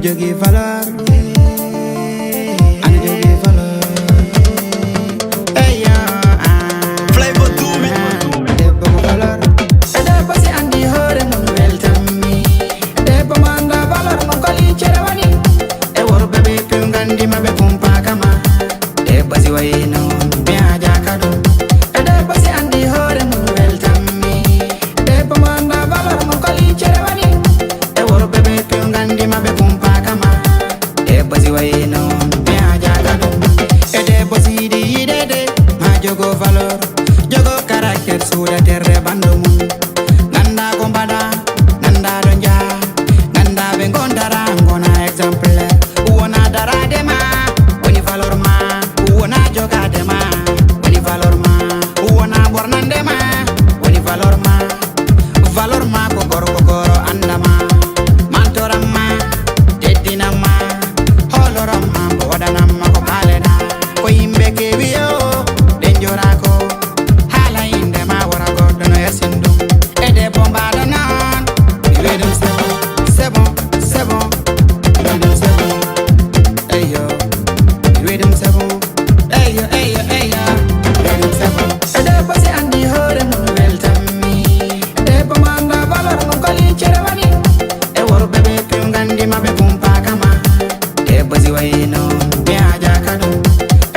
jogi valeur ana jogi valeur eyo Flavor Dumi debbo mo valeur debbo si andi hoore mum weltanmi debbo mo anda valeur mon ko liccere woni e worɓe ɓe piw gandima ɓe pumpakama debbo si wayino mi hajaka ɗum e debbo si andi hoore mum weltanmi debbo mo anda valeur mon ko liccere woni e worɓe ɓe piw gandima ɓe pumpakama debbo si wayino mi hajaka ɗum e debbo siɗi yiɗede ma jogo valeur jogo caractére suuda terre ɓandu mum ganda ko mbaɗa ganda ɗo jaa ganda ɓe gondara gona exemplaire wona darade ma woni valeur ma wona jogade ma woni valeur ma wona ɓornande ma woni valeur ma ko gorko goro andama mantoramma teddinamma holoramma ko waɗanamma ko ɓaleɗa ko yimɓe kewi yo ɗen jorako haala indema wora goɗɗo no yersin ɗum e debbo mbaɗa non mi wi ɗum c'est bon c'est bon mi wi ɗum c'est bon eyo mi wi ɗum c'est bon eyo eyo eyo mi wi ɗum c'est bon e debbo si andi hoore mum weltanmi debbo mo anda valeur mum ko liccere woni e worɓe ɓe piw gandima ɓe pumpakama debbo si wayino mi hajaka ɗum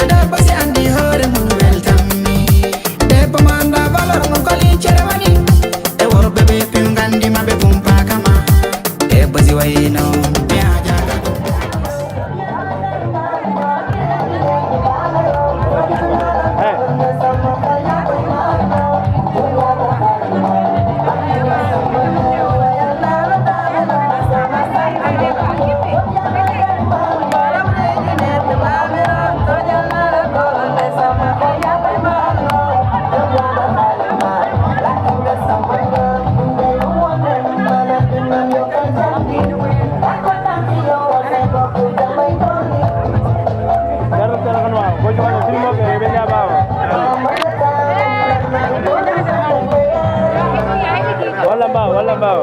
e debbo si andi hoore mum weltanmi debbo mo anda valeur mum ko liccere woni e worɓe ɓe piw gandima ɓe pumpakama debbo si wayino mi hajaka ɗum Wala mbao.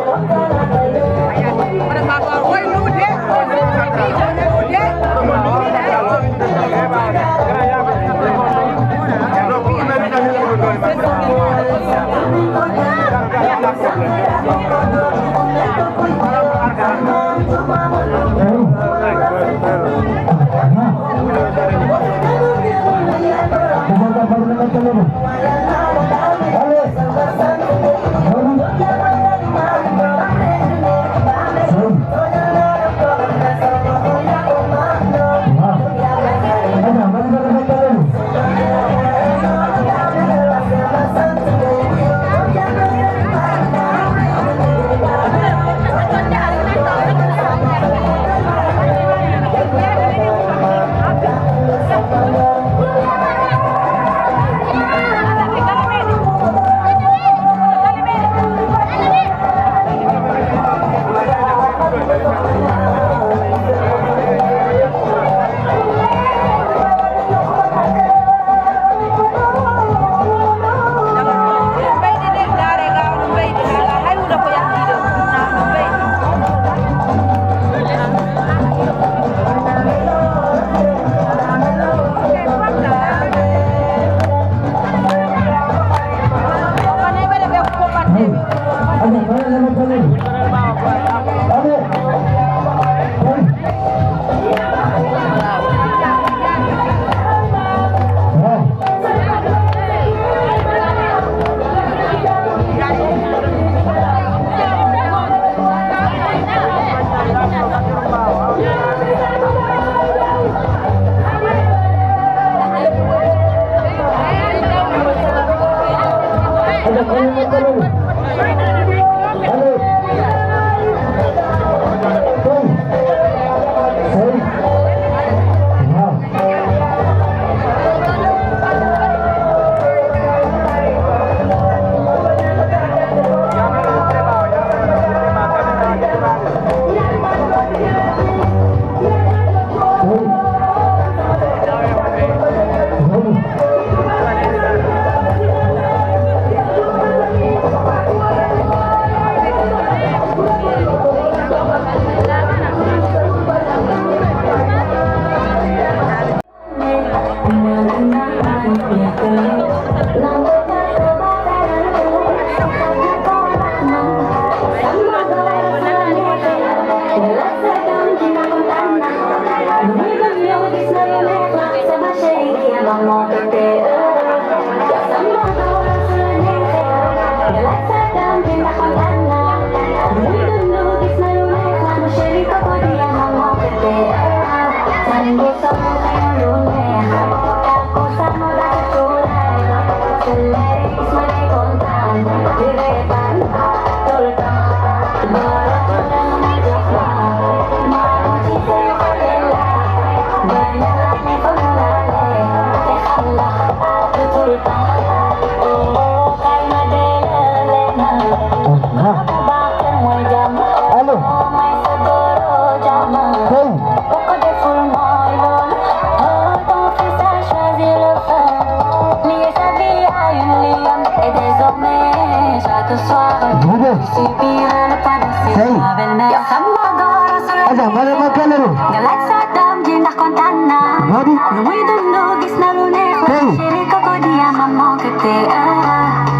Aja, mana makan lu? Galak sa damjin na kontana. Hadi. Lumoy dundog isnalune ko. Hey. Shiri ko ko diya mamokete.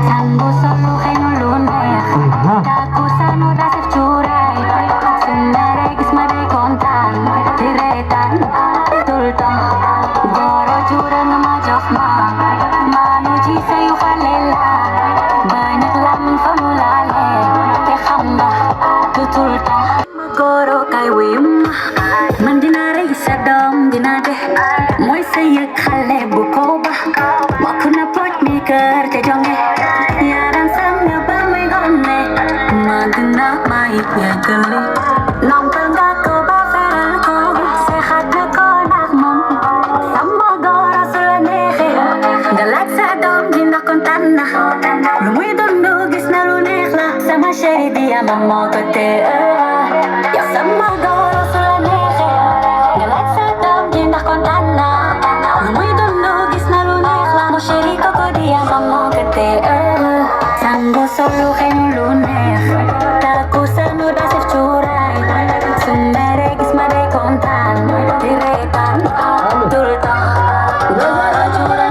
Sambo solo kay nulune. Taku sano da sef churay. Sumere gismare kontan. Tiretan. Tultong. Goro chura na majokma. Manuji sayo kalela. Banyak laman famulale. Tekamba. Tutultong. Goro kay wim mandinare isadom dinade moy saye khale bukoba makuna pot mi kar te jonge yaran sang ba me gonne mandina mai ya gale nam tanga ko ba feral ko se khadna ko nak mom samma gora sulane khe galak sadom dina kontana lumoy dondo gis na lunekla sama sheri dia mammo kote sama goro sulane khe galak sadam dinda kontana lumoy dondo gis na lunekla mo sheri ko ko dia mammo kete sango solo khe lunek taku sano da sef churay sumere gis mare kontan tiretan tulta goro chura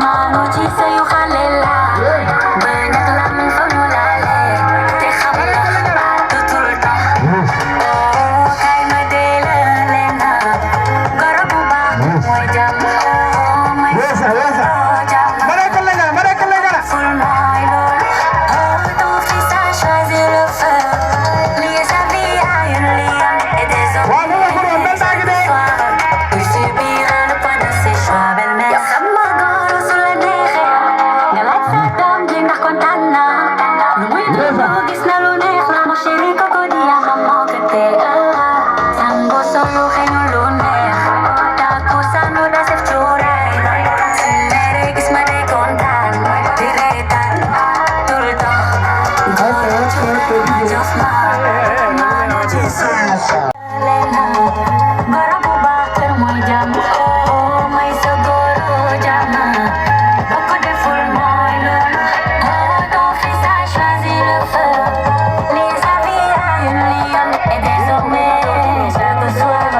mano chi sayo khalela banyak laman famulale te khabla tutulta kay madela lena garabuba moy jam moy jam Mereka lega. full my lord ton fils a choisi le feu lui et sa vie a une liane et des hommes il subira le poids de ses choix belle-mère sama goro sulane khe galak sadam dinda kontana lumoy dondo gis na lunek la mo sheri ko ko dia mammo kete sango solo khe lunek taku sano da sef churay sumere gis mare kontan tiretan tulto goro chura jofma mano jesus lena garabuba ter moy jam may sagoro jama bako de full moy lol ton fils a choisi le feu les avis à une lionne et désormais chaque soir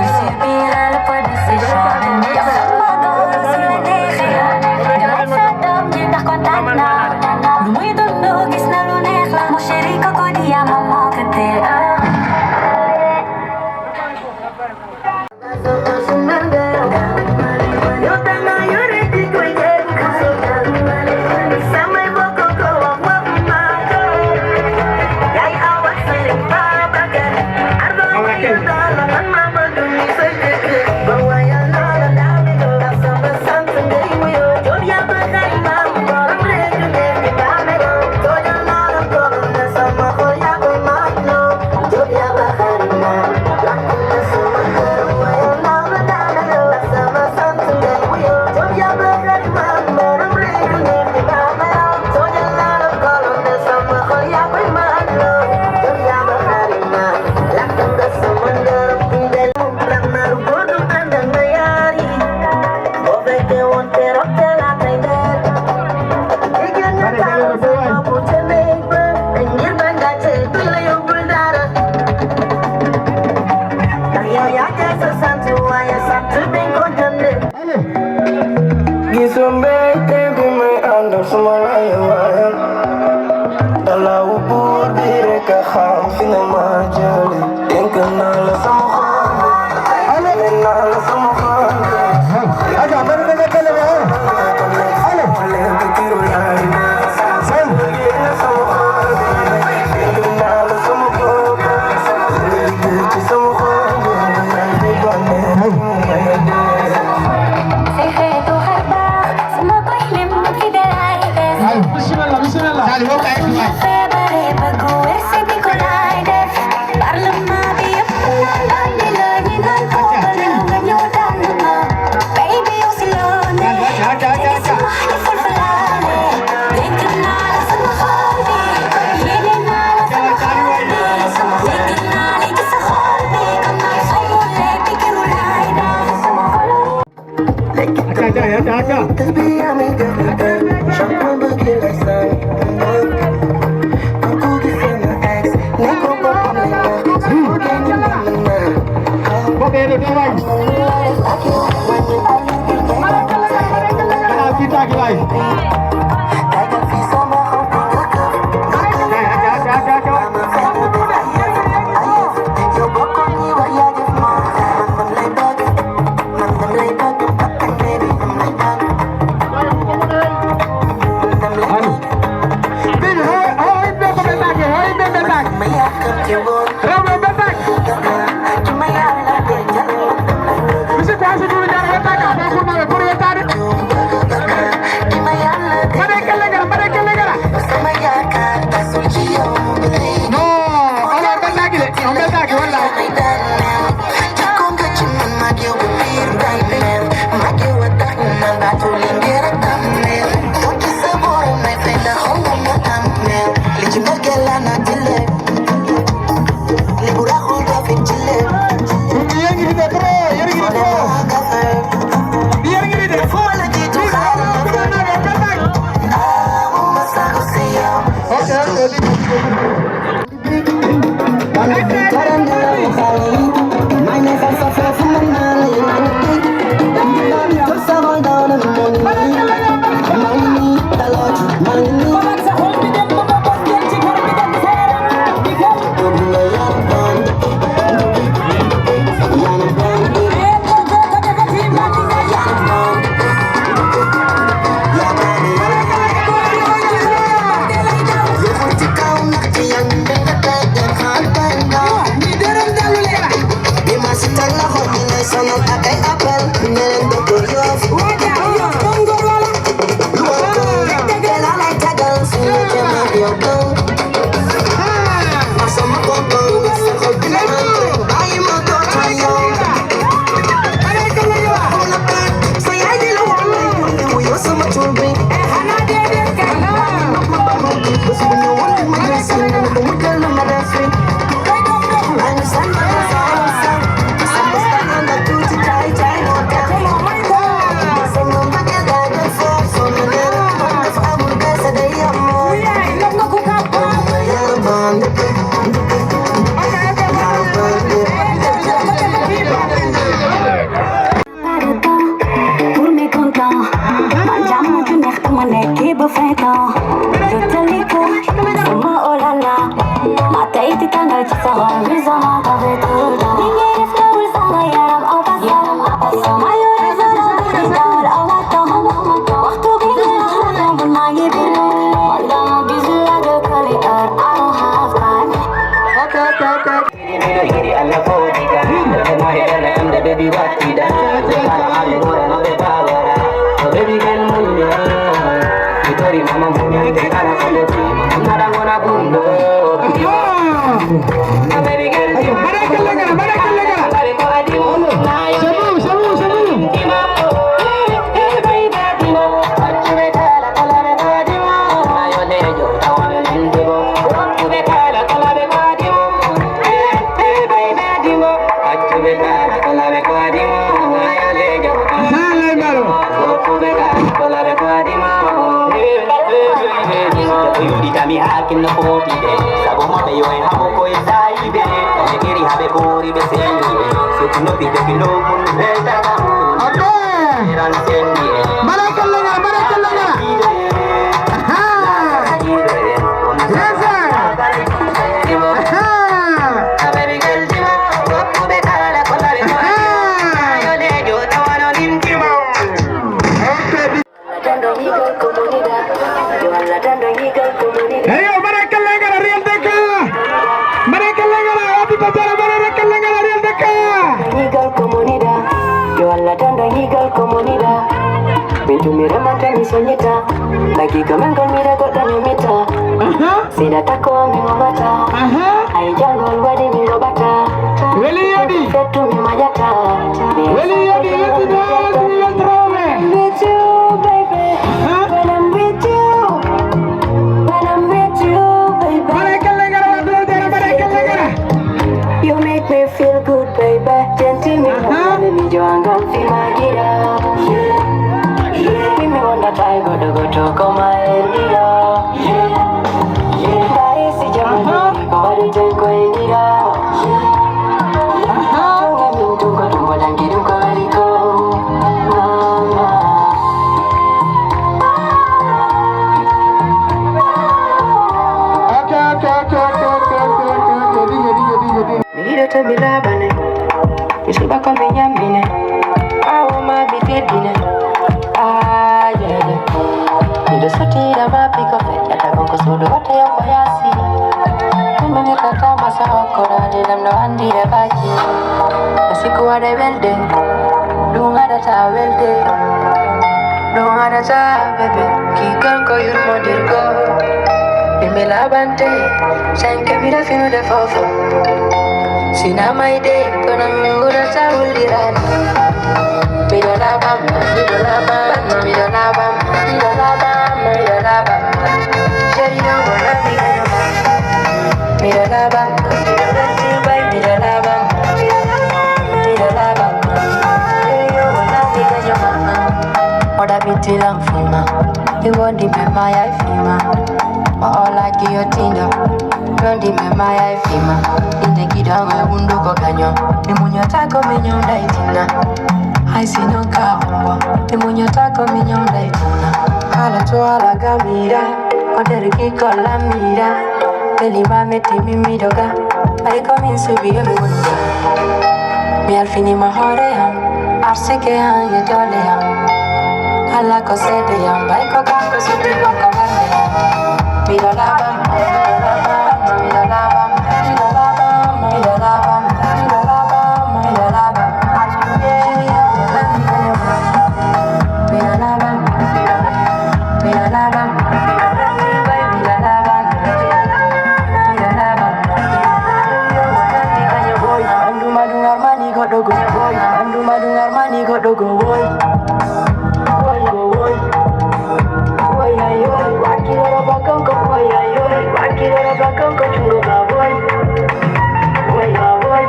il subira le poids de ses choix belle-mère sama goro sulane khe galak sadam dinda kontana lumoy dondo gis na lunek la mo sheri ko ko dia mammo kete Aja, mereka lega. Sekreto herbal semoga hilim fidelai Bismillah. Kali mau kayak gimana? Febare baguer se Nicolai def Parlema biya punan nila ninan ko balangan yudan baby yung silone Sumahli fulfulane Bikin nala sa makhali Yinin nala sa makhali Bikin nala ito sa khali Kamay sa muli pikirulay na Aja. Tapi I'm in the ini dia lagi. Kita lagi. Lagi kemenggol mira kok dan mita. Sida tako mi ngobata. Ai jangol wadi mi ngobata. Weli yadi. Fetu mi majata. Weli yadi yadi dance mi trove. With you baby. When I'm with you. When I'm with you baby. You make me feel good baby. Genti mi ngobata mi joangal fi magira. Mimi wanda tai godo godo koma elira. Dai si jamu ko wadi tenko elira. Tunga mintu ko Isuba kwa minyamine Awo mabitedine Yeah Nido sotira mapiko fe Yata koko sudu wate yoko yasi Kumene kata masa okora Nilam no andi e baki Asiku wade welde Dunga data welde Dunga data bebe Kikal ko yurmo dirgo Bimela bante Shanke mira finu de fofo Sina maide Kona mingura sa ulirani Midola bamba Midola bamba Midola bamba Midola bamba Midola bamba Shari yongo na midola Midola bamba Midola tibai Midola bamba Midola bamba Shari yongo na midola Oda biti lang fuma Iwondi mema ya ifima Ola guillotine Rondi mema ya ifima Inde kidongo bunduko kanyo Mimunyo tako minyonda itina Haisi no kaumbo Mimunyo tako minyonda itina Hala tuala gamira Oderi kiko la mira Pelima meti mimidoga Aiko minsubi emuunga Mi alfini mahore ya Arsike ya yedole ya Hala kosede ya Baiko kako subi wako vande ya Midola bamba Midola bamba Midola bamba Midola bamba Midola bamba Midola bamba Midola bamba Midola bamba Andu madung armani godogo boy Andu madung armani godogo boy Boy boy Boy ayoy Wakilora bakongko boy ayoy Wakilora bakongko chungo ma boy Boy ma boy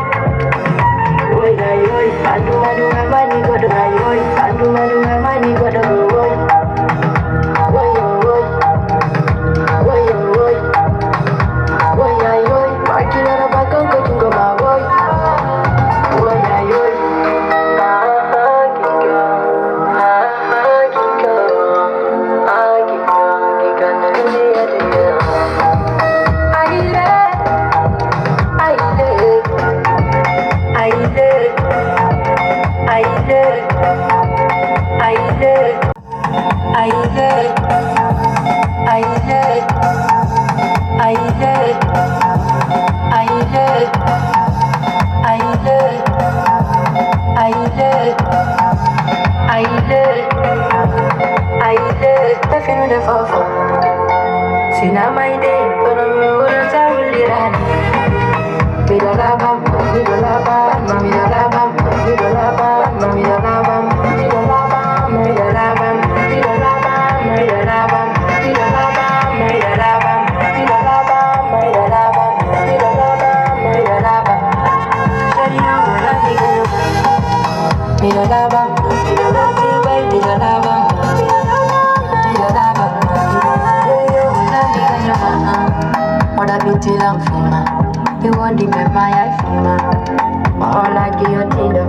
Boy ayoy Andu madung armani godogo ayoy Andu madung armani godogo boy Boy boy Boy boy Boy ayoy Wakilora bakongko chungo ma boy Boy ayoy Sina maide, kono mingura sa ulirani. Midola bamba, midola bamba, midola bamba, midola bamba, midola bamba, midola bamba, midola bamba, midola bamba, midola bamba, midola bamba, midola bamba, midola bamba, midola bamba, midola bamba, midola bamba. Shari yongo na midola Midola bamba, midola tibai, midola bamba, midola bamba. Oda biti lang fuma Iwondi mema ya ifima Ola guillotine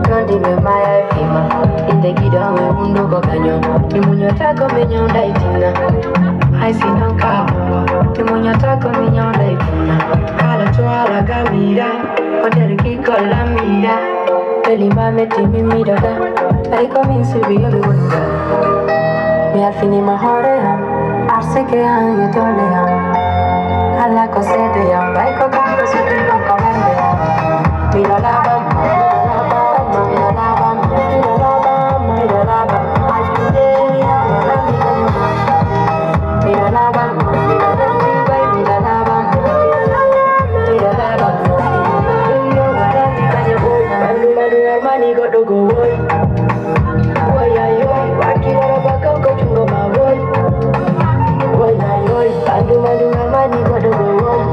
Rondi mema ya ifima Inde kidongo bunduko kanyo Mimunyo tako minyonda itina Haisi no kaumbo Mimunyo tako minyonda itina Hala tuala gamira Oderi kiko la mira Pelima meti mimidoga Aiko minsubi emuunga Mi alfini mahore ya Arsike ya yedole ya Hala kosede ya Baiko kako subi wako vande ya Midola bamba Midola bamba Midola bamba Midola bamba Midola bamba Midola tibai Midola bamba Midola bamba Andu madung armani godogo boy Boy ayoy Wakilora bakongko chungo ma boy Boy ayoy Andu madung armani godogo boy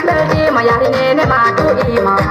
Beltima, yari nene matu ima.